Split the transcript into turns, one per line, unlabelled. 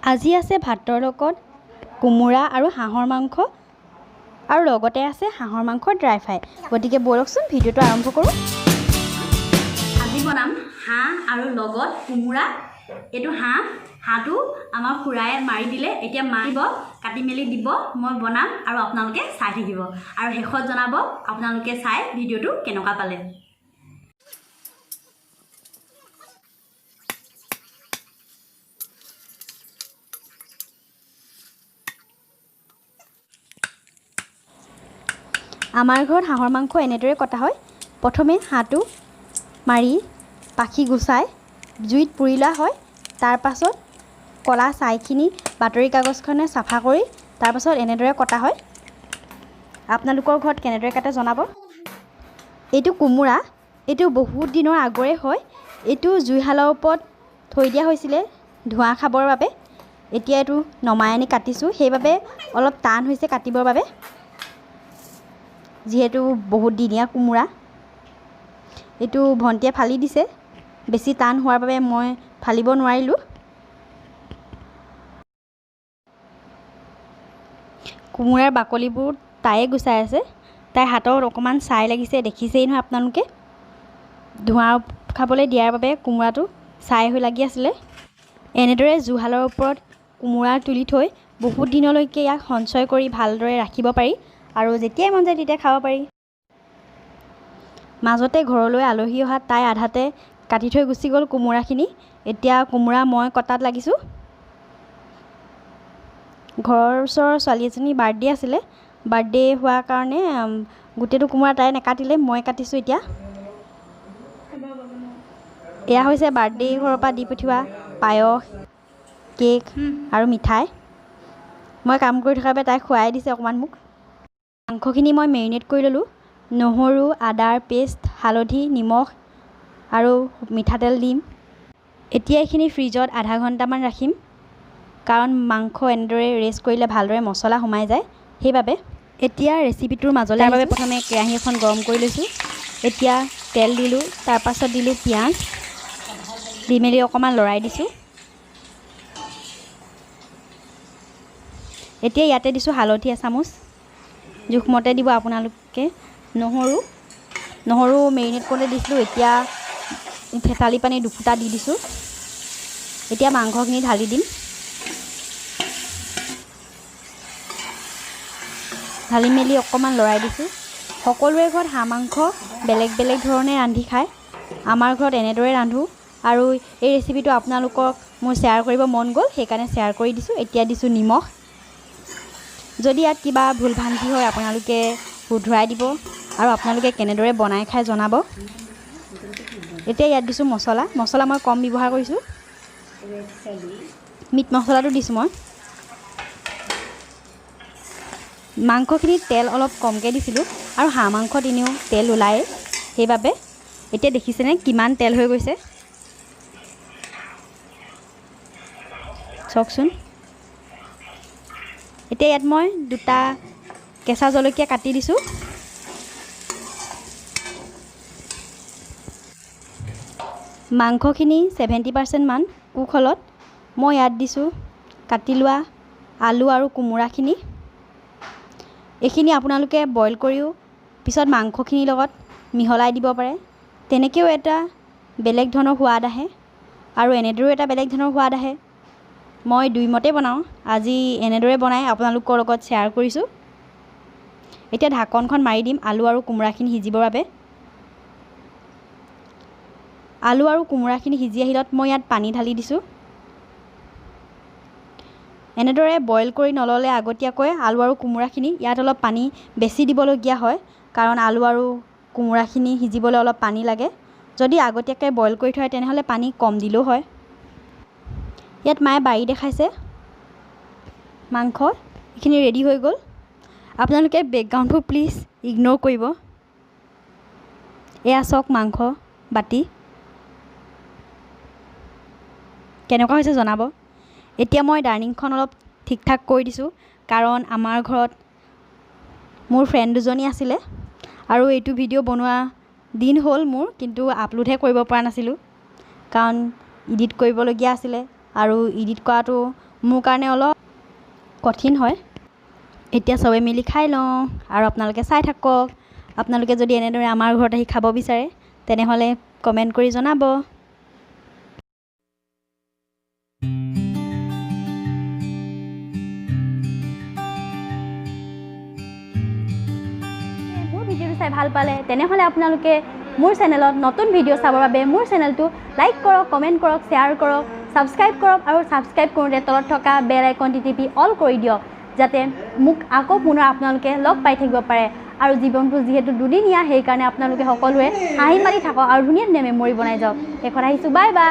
আজি আছে ভাতৰ লগত কোমোৰা আৰু হাঁহৰ মাংস আৰু লগতে আছে হাঁহৰ মাংসৰ ড্ৰাই ফ্ৰাই। গতিকে বলকচোন ভিডিঅ'টো আৰম্ভ কৰোঁ। আজি বনাম হাঁহ আৰু লগত কোমোৰা। এইটো হাঁহটো আমাৰ খুৰাই মাৰি দিলে, এতিয়া মাৰিব, কাটি মেলি দিব, মই বনাম আৰু আপোনালোকে চাই থাকিব আৰু শেষত জনাব আপোনালোকে চাই ভিডিঅ'টো কেনেকুৱা পালে। আমাৰ ঘৰত হাঁহৰ মাংস এনেদৰে কটা হয়। প্ৰথমে হাঁহটো মাৰি পাখি গুচাই জুইত পুৰি লোৱা হয়। তাৰ পাছত কলা ছাইখিনি বাতৰি কাগজখনে চাফা কৰি তাৰ পাছত এনেদৰে কটা হয়। আপোনালোকৰ ঘৰত কেনেদৰে কাটে জনাব। এইটো কোমোৰা, এইটো বহুত দিনৰ আগৰে হয়। এইটো জুইশালৰ ওপৰত থৈ দিয়া হৈছিলে ধোঁৱা খাবৰ বাবে। এতিয়া এইটো নমাই আনি কাটিছোঁ, সেইবাবে অলপ টান হৈছে কাটিবৰ বাবে, যিহেতু বহুত দিনীয়া কোমোৰা। এইটো ভণ্টিয়ে ফালি দিছে, বেছি টান হোৱাৰ বাবে মই ফালিব নোৱাৰিলোঁ। কোমোৰাৰ বাকলিবোৰ তায়ে গুচাই আছে। তাইৰ হাতত অকণমান ছাই লাগিছে, দেখিছেই নহয় আপোনালোকে। ধোঁৱা খাবলৈ দিয়াৰ বাবে কোমোৰাটো ছাই হৈ লাগি আছিলে। এনেদৰে জুহালৰ ওপৰত কোমোৰা তুলি থৈ বহুত দিনলৈকে ইয়াক সঞ্চয় কৰি ভালদৰে ৰাখিব পাৰি আৰু যেতিয়াই মন যায় তেতিয়া খাব পাৰি। মাজতে ঘৰলৈ আলহী অহাত তাই আধাতে কাটি থৈ গুচি গ'ল কোমোৰাখিনি। এতিয়া কোমোৰা মই কটাত লাগিছোঁ। ঘৰৰ ওচৰৰ ছোৱালী এজনীৰ বাৰ্থডে আছিলে, বাৰ্থডে হোৱাৰ কাৰণে গোটেইটো কোমোৰা তাই নেকাটিলে, মই কাটিছোঁ। এতিয়া এয়া হৈছে বাৰ্থডে ঘৰৰ পৰা দি পঠিওৱা পায়স, কেক আৰু মিঠাই। মই কাম কৰি থকাৰ বাবে তাই খুৱাই দিছে অকণমান মোক। মাংসখিনি মই মেৰিনেট কৰি ল'লোঁ। নহৰু, আদাৰ পেষ্ট, হালধি, নিমখ আৰু মিঠাতেল দিম। এতিয়া এইখিনি ফ্ৰিজত আধা ঘণ্টামান ৰাখিম, কাৰণ মাংস এনেদৰে ৰেষ্ট কৰিলে ভালদৰে মছলা সোমাই যায়, সেইবাবে। এতিয়া ৰেচিপিটোৰ মাজলৈ তাৰ বাবে প্ৰথমে কেৰাহী এখন গৰম কৰি লৈছোঁ। এতিয়া তেল দিলোঁ, তাৰপাছত দিলোঁ পিঁয়াজ, দি মেলি অকণমান লৰাই দিছোঁ। এতিয়া ইয়াতে দিছোঁ হালধি এচামুচ, জোখমতে দিব আপোনালোকে। নহৰু মেৰিনেট কৰোঁতে দিছিলোঁ, এতিয়া থেতালি পানী দুফুটা দি দিছোঁ। এতিয়া মাংসখিনি ঢালি দিম। ঢালি মেলি অকণমান লৰাই দিছোঁ। সকলোৰে ঘৰত হাঁহ মাংস বেলেগ বেলেগ ধৰণে ৰান্ধি খায়। আমাৰ ঘৰত এনেদৰে ৰান্ধোঁ আৰু এই ৰেচিপিটো আপোনালোকক মোৰ শ্বেয়াৰ কৰিব মন গ'ল, সেইকাৰণে শ্বেয়াৰ কৰি দিছোঁ। এতিয়া দিছোঁ নিমখ। যদি ইয়াত কিবা ভুল ভ্ৰান্তি হয় আপোনালোকে শুধৰাই দিব আৰু আপোনালোকে কেনেদৰে বনাই খাই জনাব। এতিয়া ইয়াত দিছোঁ মছলা মই কম ব্যৱহাৰ কৰিছোঁ। মিট মছলাটো দিছোঁ মই। মাংসখিনিত তেল অলপ কমকৈ দিছিলোঁ আৰু হাঁহ মাংসত এনেও তেল ওলায়ে, সেইবাবে। এতিয়া দেখিছেনে কিমান তেল হৈ গৈছে, চাওকচোন। এতিয়া ইয়াত মই 2টা কেঁচা জলকীয়া কাটি দিছোঁ। মাংসখিনি 70% মান কুক হ'লত মই ইয়াত দিছোঁ কাটি লোৱা আলু আৰু কোমোৰাখিনি। এইখিনি আপোনালোকে বইল কৰিও পিছত মাংসখিনিৰ লগত মিহলাই দিব পাৰে, তেনেকৈও এটা বেলেগ ধৰণৰ সোৱাদ আহে আৰু এনেদৰেও এটা বেলেগ ধৰণৰ সোৱাদ আহে। মই দুইমতে বনাওঁ, আজি এনেদৰে বনাই আপোনালোকৰ লগত শ্বেয়াৰ কৰিছোঁ। এতিয়া ঢাকনখন মাৰি দিম আলু আৰু কোমোৰাখিনি সিজিবৰ বাবে। আলু আৰু কোমোৰাখিনি সিজি আহিলত মই ইয়াত পানী ঢালি দিছোঁ। এনেদৰে বইল কৰি নল'লে আগতীয়াকৈ আলু আৰু কোমোৰাখিনি ইয়াত অলপ পানী বেছি দিবলগীয়া হয়, কাৰণ আলু আৰু কোমোৰাখিনি সিজিবলৈ অলপ পানী লাগে। যদি আগতীয়াকৈ বইল কৰি থয় তেনেহ'লে পানী কম দিলেও হয়। ইয়াত মায়ে বাৰী দেখাইছে মাংস, এইখিনি ৰেডি হৈ গ'ল। আপোনালোকে বেকগ্ৰাউণ্ডবোৰ প্লিজ ইগন'ৰ কৰিব। এয়া চাওক মাংস বাতি কেনেকুৱা হৈছে জনাব। এতিয়া মই ডাইনিংখন অলপ ঠিক ঠাক কৰি দিছোঁ, কাৰণ আমাৰ ঘৰত মোৰ ফ্ৰেণ্ড দুজনী আছিলে আৰু এইটো ভিডিঅ' বনোৱা দিন হ'ল মোৰ, কিন্তু আপলোডহে কৰিব পৰা নাছিলোঁ কাৰণ এডিট কৰিবলগীয়া আছিলে আৰু এডিট কৰাটো মোৰ কাৰণে অলপ কঠিন হয় এতিয়া চবে মিলি খাই লওঁ আৰু আপোনালোকে চাই থাকক আপোনালোকে যদি এনেদৰে আমাৰ ঘৰত আহি খাব বিচাৰে তেনেহ'লে কমেণ্ট কৰি জনাব মোৰ ভিডিঅ'টো চাই ভাল পালে তেনেহ'লে আপোনালোকে মোৰ চেনেলত নতুন ভিডিঅ' চাবৰ বাবে মোৰ চেনেলটো লাইক কৰক কমেণ্ট কৰক শ্বেয়াৰ কৰক ছাবস্ক্ৰাইব কৰক আৰু ছাবস্ক্ৰাইব কৰোঁতে তলত থকা বেল আইকনটি টিপি অল কৰি দিয়ক যাতে মোক আকৌ পুনৰ আপোনালোকে লগ পাই থাকিব পাৰে আৰু জীৱনটো যিহেতু দুদিনীয়া সেইকাৰণে আপোনালোকে সকলোৱে হাঁহি মাৰি থাকক আৰু ধুনীয়া ধুনীয়া মেমৰি বনাই যাওক শেষত আহিছোঁ বাই বাই